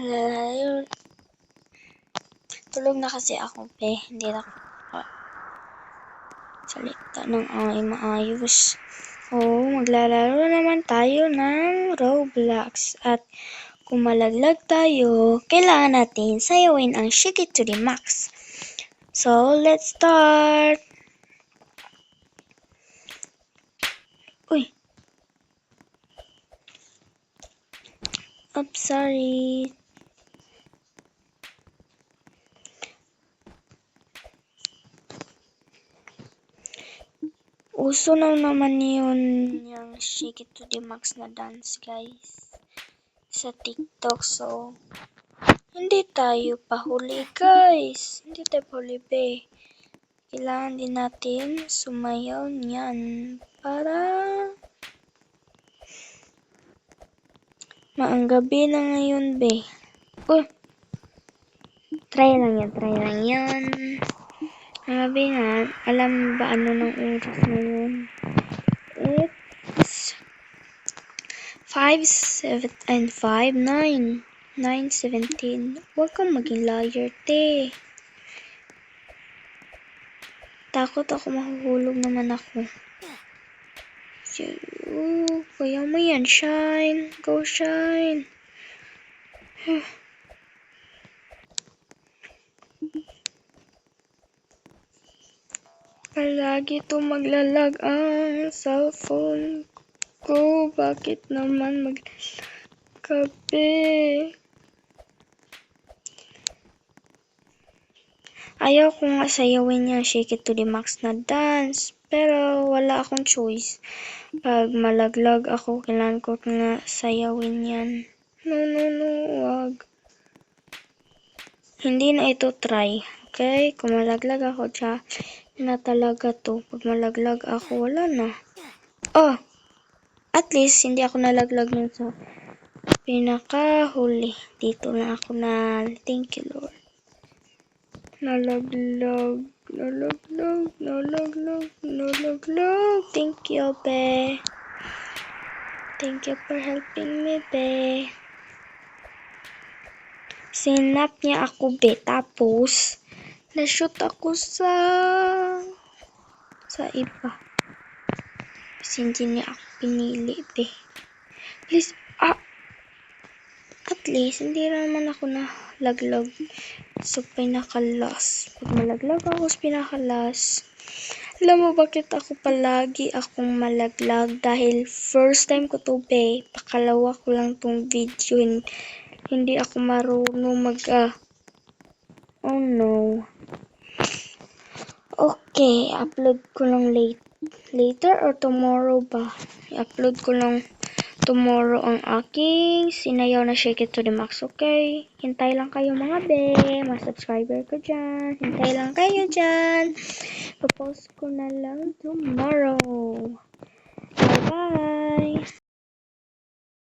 Ayun. Tulog na kasi ako, be. Hindi na ako salita ng maayos. Oo, maglalaro naman tayo ng Roblox. At kung malaglag tayo, kailangan natin sayawin ang Shake It to the Max. So, let's start! Uy! Oops, sorry. Uso na naman yun yung Shake It to the Max na dance, guys. Sa TikTok, so hindi tayo pahuli, guys. Hindi tayo pahuli, be. Kailangan din natin sumayaw niyan para maanggabi na ngayon, be. Try lang yan. Maanggabi na. Alam ba ano ng oras ngayon? It's 9:17. Huwag kang maging liar, te. Takot ako, mahuhulog naman ako. Kaya mo yan, shine. Go shine. Palagi to maglalag ang cellphone ko. Bakit naman magkape? Ayaw ko nga sayawin niya Shake It to the Max na dance. Pero wala akong choice. Pag malaglag ako, kailangan ko nga sayawin yan. No, wag. Hindi na ito try. Okay? Kung malaglag ako, na talaga to. Pag malaglag ako, wala na. Oh! At least, hindi ako nalaglag nun sa pinakahuli. Dito na ako na. Thank you, Lord. Nalaglag. Thank you, be. Thank you for helping me, be. Sinap niya ako, be. Tapos, na-shoot ako sa iba. Kasi hindi niya ako pinili, be. Please, at least, hindi naman ako nalaglag sa pinakalas. Pag malaglag ako sa pinakalas, alam mo bakit ako palagi akong malaglag? Dahil first time ko to, be. Pakalawa ko lang tong video. Hindi ako marunong oh no. Okay, upload ko lang later or tomorrow ba? I-upload ko lang tomorrow ang aking sinayaw na Shake It to the Max, okay? Hintay lang kayo mga be, mga subscriber ko dyan. Hintay lang kayo dyan. Popost ko na lang tomorrow. Bye-bye!